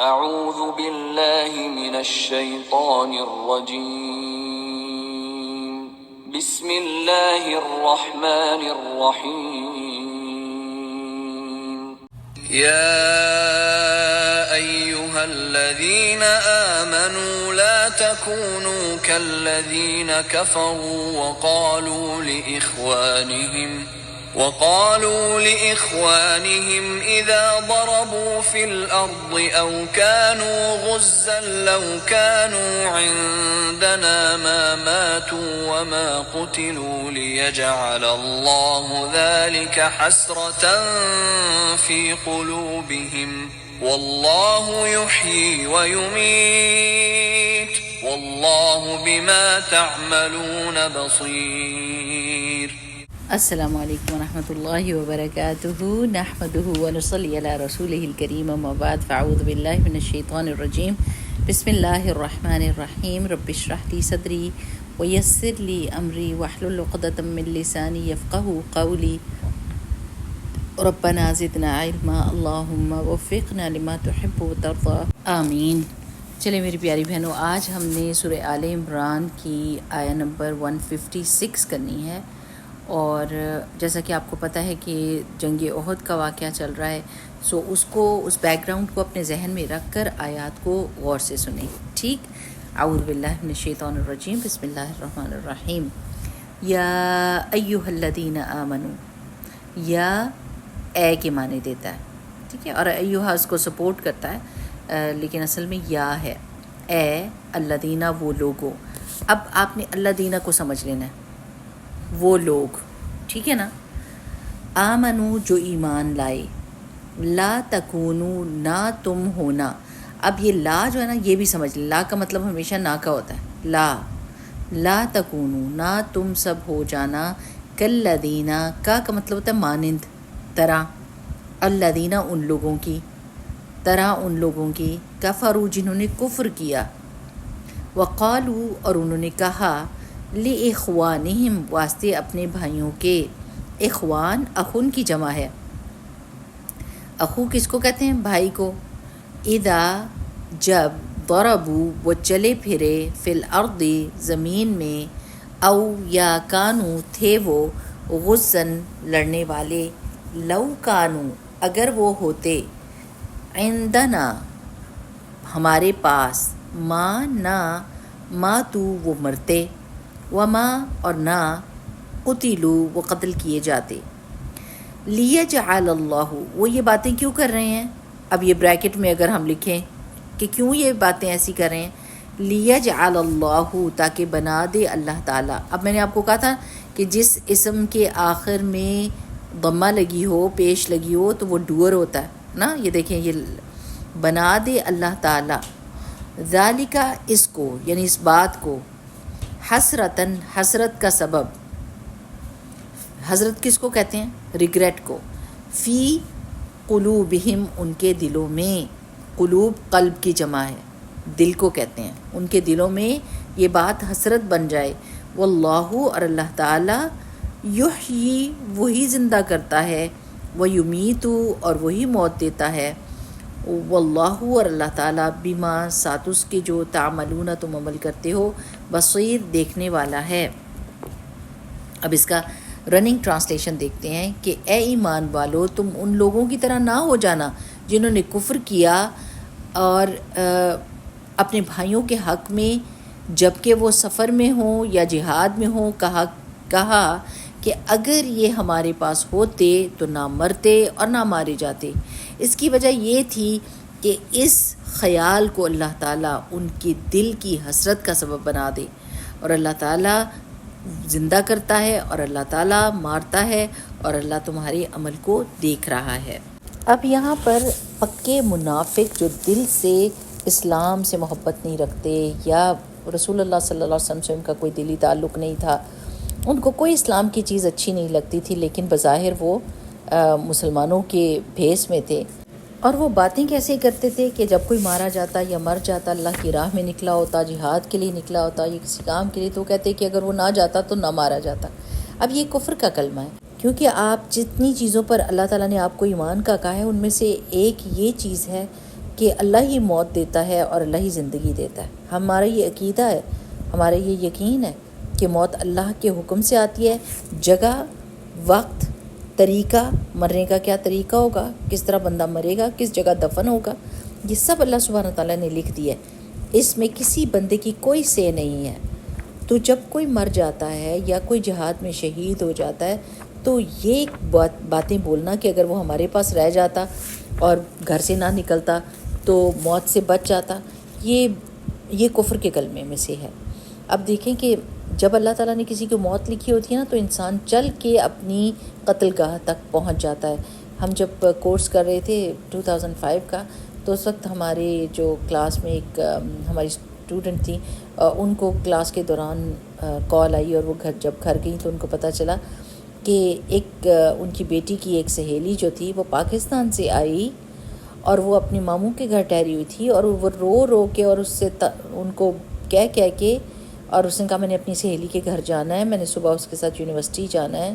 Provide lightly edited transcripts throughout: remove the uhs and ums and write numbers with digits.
اعوذ باللہ من الشیطان الرجیم بسم اللہ الرحمن الرحیم یا ایہا الذین آمنوا لا تکونوا کالذین کفروا وقالوا لإخوانهم إذا ضربوا في الأرض أو كانوا غزا لو كانوا عندنا ما ماتوا وما قتلوا ليجعل الله ذلك حسرة في قلوبهم والله يحيي ويميت والله بما تعملون بصير. السلام علیکم ورحمۃ اللہ وبرکاتہ. نحمده ونصلی علی رسولہ الکریم اما بعد فاعوذ باللہ من الشیطان الرجیم. بسم اللہ الرحمن الرحیم. رب اشرح لی صدری ویسر لی امری واحلل عقدۃ من لسانی یفقهوا قولی. ربنا زدنا علما اللہم وفقنا لما تحب وترضى آمین. چلے میری پیاری بہنوں، آج ہم نے سورہ آل عمران کی آیہ نمبر 156 کرنی ہے، اور جیسا کہ آپ کو پتہ ہے کہ جنگ احد کا واقعہ چل رہا ہے، سو اس بیک گراؤنڈ کو اپنے ذہن میں رکھ کر آیات کو غور سے سنیں. ٹھیک. اعوذ باللہ من الشیطان الرجیم. بسم اللہ الرحمن الرحیم. یا ایہا الذین آمنوا، یا اے کے معنی دیتا ہے، ٹھیک ہے، اور ایہا اس کو سپورٹ کرتا ہے، لیکن اصل میں یا ہے. اے الذین، وہ لوگوں. اب آپ نے الذین کو سمجھ لینا ہے، وہ لوگ، ٹھیک ہے نا. آمنو، جو ایمان لائے. لا تکونو، نہ تم ہونا. اب یہ لا جو ہے نا، یہ بھی سمجھ لیں، لا کا مطلب ہمیشہ نہ کا ہوتا ہے. لا تکونو، نہ تم سب ہو جانا. کالذین، کا مطلب ہوتا ہے مانند، طرح. الذین، ان لوگوں کی، طرح ان لوگوں کی. کفروا، جنہوں نے کفر کیا. وقالو، اور انہوں نے کہا. لِإِخْوَانِهِمْ، واسطے اپنے بھائیوں کے. اخوان، اخن کی جمع ہے. اخو کس کو کہتے ہیں؟ بھائی کو. اذا، جب. ضربوا، وہ چلے پھرے. فی الارض، زمین میں. او، یا. کانو، تھے وہ. غزن، لڑنے والے. لو کانو، اگر وہ ہوتے. عندنا، ہمارے پاس. ما، نہ. ماتو، وہ مرتے. وما، اور نہ. قتلوا، وہ قتل کیے جاتے. لیجعل اللہ، وہ یہ باتیں کیوں کر رہے ہیں؟ اب یہ بریکٹ میں اگر ہم لکھیں کہ کیوں یہ باتیں ایسی کر رہے ہیں. لیجعل اللہ، تاکہ بنا دے اللہ تعالیٰ. اب میں نے آپ کو کہا تھا کہ جس اسم کے آخر میں ضمہ لگی ہو، پیش لگی ہو، تو وہ ڈوئر ہوتا ہے نا. یہ دیکھیں، یہ بنا دے اللہ تعالیٰ. ذالک، اس کو، یعنی اس بات کو. حسرتاً، حسرت کا سبب. حسرت کس کو کہتے ہیں؟ ریگریٹ کو. فی قلوبہم، ان کے دلوں میں. قلوب، قلب کی جمع ہے، دل کو کہتے ہیں. ان کے دلوں میں یہ بات حسرت بن جائے. واللہ، اور اللہ تعالیٰ. یحیی، وہی زندہ کرتا ہے. ویمیت، اور وہی موت دیتا ہے. واللہ، اور اللہ تعالیٰ. بما، ساتھ اس کے جو تعملون، تم عمل کرتے ہو. بصیر، دیکھنے والا ہے. اب اس کا رننگ ٹرانسلیشن دیکھتے ہیں کہ اے ایمان والو، تم ان لوگوں کی طرح نہ ہو جانا جنہوں نے کفر کیا اور اپنے بھائیوں کے حق میں، جب کہ وہ سفر میں ہوں یا جہاد میں ہوں، کہا کہ اگر یہ ہمارے پاس ہوتے تو نہ مرتے اور نہ مارے جاتے. اس کی وجہ یہ تھی کہ اس خیال کو اللہ تعالیٰ ان کے دل کی حسرت کا سبب بنا دے. اور اللہ تعالیٰ زندہ کرتا ہے، اور اللہ تعالیٰ مارتا ہے، اور اللہ تمہارے عمل کو دیکھ رہا ہے. اب یہاں پر پکے منافق جو دل سے اسلام سے محبت نہیں رکھتے، یا رسول اللہ صلی اللہ علیہ وسلم سے ان کا کوئی دلی تعلق نہیں تھا، ان کو کوئی اسلام کی چیز اچھی نہیں لگتی تھی، لیکن بظاہر وہ مسلمانوں کے بھیس میں تھے. اور وہ باتیں کیسے کرتے تھے کہ جب کوئی مارا جاتا یا مر جاتا، اللہ کی راہ میں نکلا ہوتا، جہاد کے لیے نکلا ہوتا یا کسی کام کے لیے، تو کہتے کہ اگر وہ نہ جاتا تو نہ مارا جاتا. اب یہ کفر کا کلمہ ہے، کیونکہ آپ جتنی چیزوں پر اللہ تعالیٰ نے آپ کو ایمان کا کہا ہے، ان میں سے ایک یہ چیز ہے کہ اللہ ہی موت دیتا ہے اور اللہ ہی زندگی دیتا ہے. ہمارا یہ عقیدہ ہے، ہمارا یہ یقین ہے کہ موت اللہ کے حکم سے آتی ہے. جگہ، وقت، طریقہ، مرنے کا کیا طریقہ ہوگا، کس طرح بندہ مرے گا، کس جگہ دفن ہوگا، یہ سب اللہ سبحانہ تعالیٰ نے لکھ دیا ہے. اس میں کسی بندے کی کوئی سے نہیں ہے. تو جب کوئی مر جاتا ہے یا کوئی جہاد میں شہید ہو جاتا ہے تو یہ باتیں بولنا کہ اگر وہ ہمارے پاس رہ جاتا اور گھر سے نہ نکلتا تو موت سے بچ جاتا، یہ کفر کے کلمے میں سے ہے. اب دیکھیں کہ جب اللہ تعالیٰ نے کسی کو موت لکھی ہوتی ہے نا تو انسان چل کے اپنی قتل گاہ تک پہنچ جاتا ہے. ہم جب کورس کر رہے تھے 2005 کا تو اس وقت ہمارے جو کلاس میں ایک ہماری اسٹوڈنٹ تھیں، ان کو کلاس کے دوران کال آئی اور وہ جب گھر گئیں تو ان کو پتہ چلا کہ ایک ان کی بیٹی کی ایک سہیلی جو تھی وہ پاکستان سے آئی اور وہ اپنے ماموں کے گھر ٹھہری ہوئی تھی، اور وہ رو کے اور اس سے ان کو کہہ کے اور اس نے کہا میں نے اپنی سہیلی کے گھر جانا ہے، میں نے صبح اس کے ساتھ یونیورسٹی جانا ہے،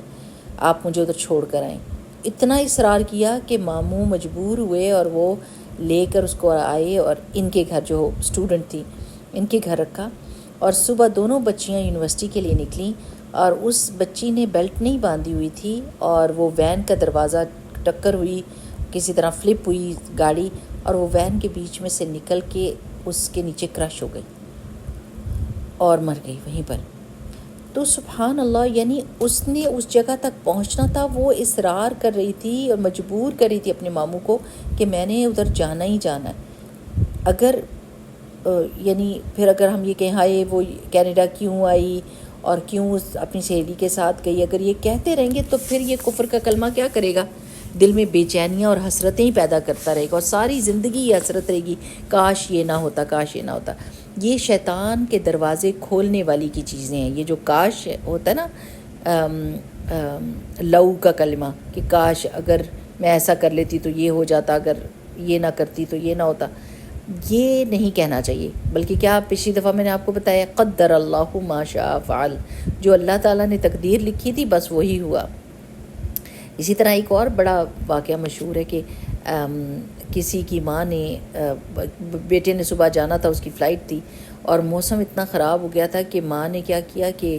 آپ مجھے ادھر چھوڑ کر آئیں. اتنا اصرار کیا کہ ماموں مجبور ہوئے اور وہ لے کر اس کو آئے اور ان کے گھر، جو اسٹوڈنٹ تھی ان کے گھر رکھا. اور صبح دونوں بچیاں یونیورسٹی کے لیے نکلیں اور اس بچی نے بیلٹ نہیں باندھی ہوئی تھی اور وہ وین کا دروازہ ٹکر ہوئی، کسی طرح فلپ ہوئی گاڑی اور وہ وین کے بیچ میں سے نکل کے اس کے نیچے کرش ہو گئی اور مر گئی وہیں پر. تو سبحان اللہ، یعنی اس نے اس جگہ تک پہنچنا تھا، وہ اصرار کر رہی تھی اور مجبور کر رہی تھی اپنے ماموں کو کہ میں نے ادھر جانا ہی جانا ہے. اگر یعنی پھر اگر ہم یہ کہیں ہائے وہ کینیڈا کیوں آئی اور کیوں اپنی سہیلی کے ساتھ گئی، اگر یہ کہتے رہیں گے تو پھر یہ کفر کا کلمہ کیا کرے گا؟ دل میں بے چینیاں اور حسرتیں ہی پیدا کرتا رہے گا اور ساری زندگی یہ حسرت رہے گی، کاش یہ نہ ہوتا، کاش یہ نہ ہوتا. یہ شیطان کے دروازے کھولنے والی کی چیزیں ہیں. یہ جو کاش ہوتا ہے نا، لو کا کلمہ کہ کاش اگر میں ایسا کر لیتی تو یہ ہو جاتا، اگر یہ نہ کرتی تو یہ نہ ہوتا، یہ نہیں کہنا چاہیے. بلکہ کیا پچھلی دفعہ میں نے آپ کو بتایا قدر اللہ ما شاء فعل، جو اللہ تعالیٰ نے تقدیر لکھی تھی بس وہی ہوا. اسی طرح ایک اور بڑا واقعہ مشہور ہے کہ کسی کی ماں نے، بیٹے نے صبح جانا تھا، اس کی فلائٹ تھی اور موسم اتنا خراب ہو گیا تھا کہ ماں نے کیا کیا کہ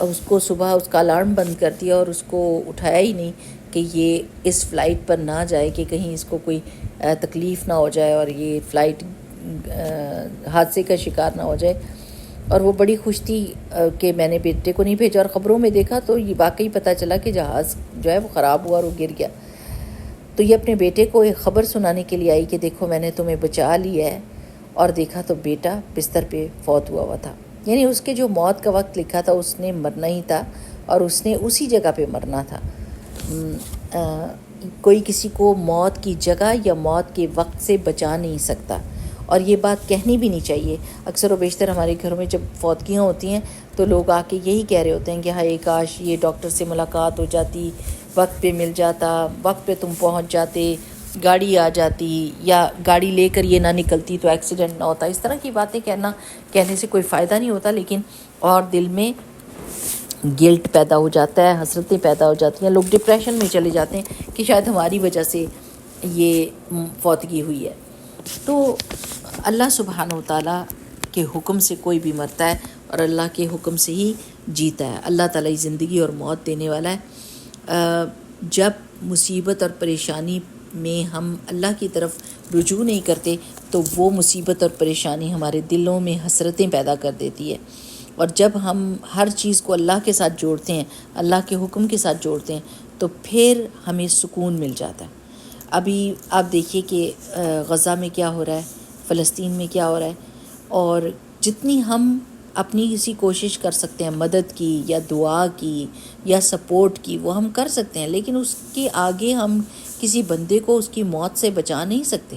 اس کو صبح اس کا الارم بند کر دیا اور اس کو اٹھایا ہی نہیں کہ یہ اس فلائٹ پر نہ جائے کہ کہیں اس کو کوئی تکلیف نہ ہو جائے اور یہ فلائٹ حادثے کا شکار نہ ہو جائے. اور وہ بڑی خوش تھی کہ میں نے بیٹے کو نہیں بھیجا، اور خبروں میں دیکھا تو یہ واقعی پتہ چلا کہ جہاز جو ہے وہ خراب ہوا اور وہ گر گیا. تو یہ اپنے بیٹے کو ایک خبر سنانے کے لیے آئی کہ دیکھو میں نے تمہیں بچا لیا ہے، اور دیکھا تو بیٹا بستر پہ فوت ہوا تھا. یعنی اس کے جو موت کا وقت لکھا تھا اس نے مرنا ہی تھا اور اس نے اسی جگہ پہ مرنا تھا. کوئی کسی کو موت کی جگہ یا موت کے وقت سے بچا نہیں سکتا، اور یہ بات کہنی بھی نہیں چاہیے. اکثر و بیشتر ہمارے گھروں میں جب فوتگیاں ہوتی ہیں تو لوگ آ کے یہی کہہ رہے ہوتے ہیں کہ ہائے کاش یہ ڈاکٹر سے ملاقات ہو جاتی، وقت پہ مل جاتا، وقت پہ تم پہنچ جاتے، گاڑی آ جاتی، یا گاڑی لے کر یہ نہ نکلتی تو ایکسیڈنٹ نہ ہوتا. اس طرح کی باتیں کہنے سے کوئی فائدہ نہیں ہوتا، لیکن اور دل میں گلٹ پیدا ہو جاتا ہے، حسرتیں پیدا ہو جاتی ہیں، لوگ ڈپریشن میں چلے جاتے ہیں کہ شاید ہماری وجہ سے یہ فوتگی ہوئی ہے. تو اللہ سبحانہ و تعالیٰ کے حکم سے کوئی بھی مرتا ہے اور اللہ کے حکم سے ہی جیتا ہے. اللہ تعالیٰ زندگی اور موت دینے والا ہے. جب مصیبت اور پریشانی میں ہم اللہ کی طرف رجوع نہیں کرتے تو وہ مصیبت اور پریشانی ہمارے دلوں میں حسرتیں پیدا کر دیتی ہے. اور جب ہم ہر چیز کو اللہ کے ساتھ جوڑتے ہیں، اللہ کے حکم کے ساتھ جوڑتے ہیں، تو پھر ہمیں سکون مل جاتا ہے. ابھی آپ دیکھیے کہ غزہ میں کیا ہو رہا ہے، فلسطین میں کیا ہو رہا ہے، اور جتنی ہم اپنی کسی کوشش کر سکتے ہیں مدد کی یا دعا کی یا سپورٹ کی وہ ہم کر سکتے ہیں، لیکن اس کے آگے ہم کسی بندے کو اس کی موت سے بچا نہیں سکتے.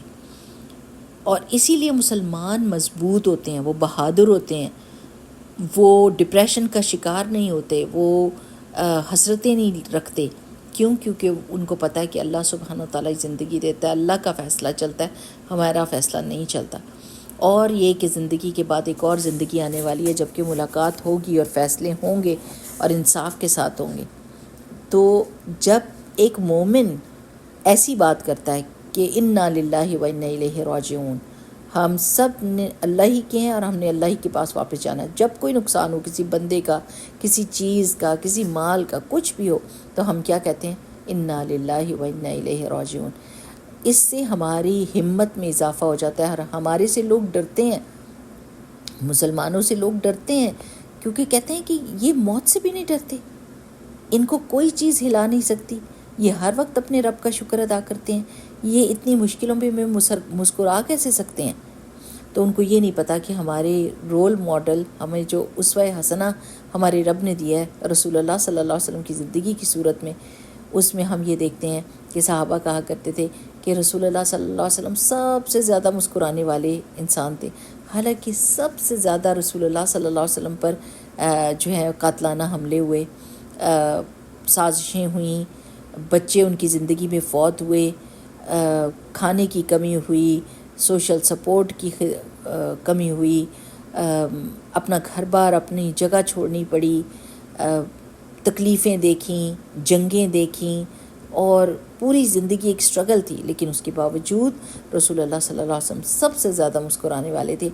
اور اسی لیے مسلمان مضبوط ہوتے ہیں، وہ بہادر ہوتے ہیں، وہ ڈپریشن کا شکار نہیں ہوتے، وہ حسرتیں نہیں رکھتے. کیوں؟ کیونکہ ان کو پتہ ہے کہ اللہ سبحانہ و تعالیٰ زندگی دیتا ہے، اللہ کا فیصلہ چلتا ہے، ہمارا فیصلہ نہیں چلتا. اور یہ کہ زندگی کے بعد ایک اور زندگی آنے والی ہے، جب کہ ملاقات ہوگی اور فیصلے ہوں گے اور انصاف کے ساتھ ہوں گے. تو جب ایک مومن ایسی بات کرتا ہے کہ انا للہ و انا الیہ راجعون، ہم سب نے اللہ ہی کے ہیں اور ہم نے اللہ ہی کے پاس واپس جانا ہے۔ جب کوئی نقصان ہو کسی بندے کا، کسی چیز کا، کسی مال کا، کچھ بھی ہو، تو ہم کیا کہتے ہیں؟ انا للہ و انا الیہ راجعون۔ اس سے ہماری ہمت میں اضافہ ہو جاتا ہے، اور ہمارے سے لوگ ڈرتے ہیں، مسلمانوں سے لوگ ڈرتے ہیں، کیونکہ کہتے ہیں کہ یہ موت سے بھی نہیں ڈرتے، ان کو کوئی چیز ہلا نہیں سکتی، یہ ہر وقت اپنے رب کا شکر ادا کرتے ہیں، یہ اتنی مشکلوں پہ میں مسکرا کیسے سکتے ہیں؟ تو ان کو یہ نہیں پتہ کہ ہمارے رول ماڈل، ہمیں جو اسوہ حسنہ ہمارے رب نے دیا ہے رسول اللہ صلی اللہ علیہ وسلم کی زندگی کی صورت میں، اس میں ہم یہ دیکھتے ہیں کہ صحابہ کہا کرتے تھے کہ رسول اللہ صلی اللہ علیہ وسلم سب سے زیادہ مسکرانے والے انسان تھے، حالانکہ سب سے زیادہ رسول اللہ صلی اللہ علیہ وسلم پر جو ہے قاتلانہ حملے ہوئے، سازشیں ہوئیں، بچے ان کی زندگی میں فوت ہوئے، کھانے کی کمی ہوئی، سوشل سپورٹ کی کمی ہوئی، اپنا گھر بار اپنی جگہ چھوڑنی پڑی، تکلیفیں دیکھیں، جنگیں دیکھیں، اور پوری زندگی ایک اسٹرگل تھی، لیکن اس کے باوجود رسول اللہ صلی اللہ علیہ وسلم سب سے زیادہ مسکرانے والے تھے،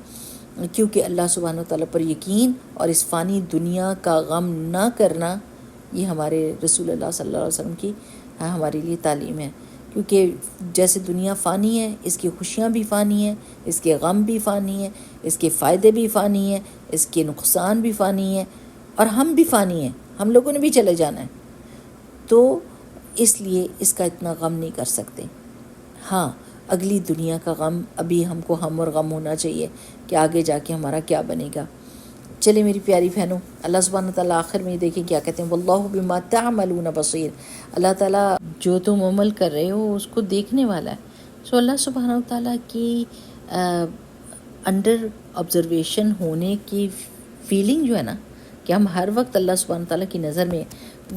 کیونکہ اللہ سبحانہ وتعالیٰ پر یقین اور اس فانی دنیا کا غم نہ کرنا، یہ ہمارے رسول اللہ صلی اللہ علیہ وسلم کی ہمارے لیے تعلیم ہے۔ کیونکہ جیسے دنیا فانی ہے، اس کی خوشیاں بھی فانی ہیں، اس کے غم بھی فانی ہیں، اس کے فائدے بھی فانی ہیں، اس کے نقصان بھی فانی ہیں، اور ہم بھی فانی ہیں، ہم لوگوں نے بھی چلے جانا ہے، تو اس لیے اس کا اتنا غم نہیں کر سکتے۔ ہاں، اگلی دنیا کا غم ابھی ہم کو ہم اور غم ہونا چاہیے کہ آگے جا کے ہمارا کیا بنے گا۔ چلے میری پیاری بہنوں، اللہ سبحانہ تعالیٰ آخر میں دیکھیں کیا کہتے ہیں، واللہ بما تعملون بصیر، اللہ تعالیٰ جو تم عمل کر رہے ہو اس کو دیکھنے والا ہے۔ سو اللہ سبحانہ تعالیٰ کی انڈر آبزرویشن ہونے کی فیلنگ جو ہے نا، کہ ہم ہر وقت اللہ سبحانہ تعالیٰ کی نظر میں،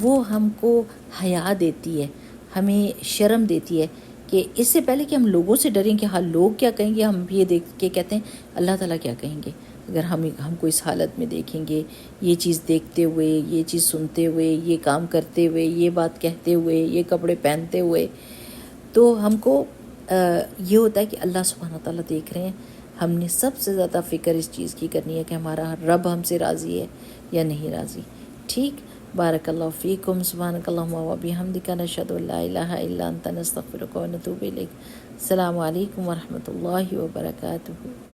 وہ ہم کو حیا دیتی ہے، ہمیں شرم دیتی ہے، کہ اس سے پہلے کہ ہم لوگوں سے ڈریں کہ ہاں لوگ کیا کہیں گے، ہم یہ دیکھ کے کہتے ہیں اللہ تعالیٰ کیا کہیں گے اگر ہم کو اس حالت میں دیکھیں گے، یہ چیز دیکھتے ہوئے، یہ چیز سنتے ہوئے، یہ کام کرتے ہوئے، یہ بات کہتے ہوئے، یہ کپڑے پہنتے ہوئے، تو ہم کو یہ ہوتا ہے کہ اللہ سبحانہ تعالیٰ دیکھ رہے ہیں۔ ہم نے سب سے زیادہ فکر اس چیز کی کرنی ہے کہ ہمارا رب ہم سے راضی ہے یا نہیں راضی۔ ٹھیک، بارک اللہ فیکم، سبحانک اللہم و بحمدک، نشہد ان لا الہ الا انت، نستغفرک و نتوب الیک۔ السلام علیکم ورحمۃ اللہ وبرکاتہ۔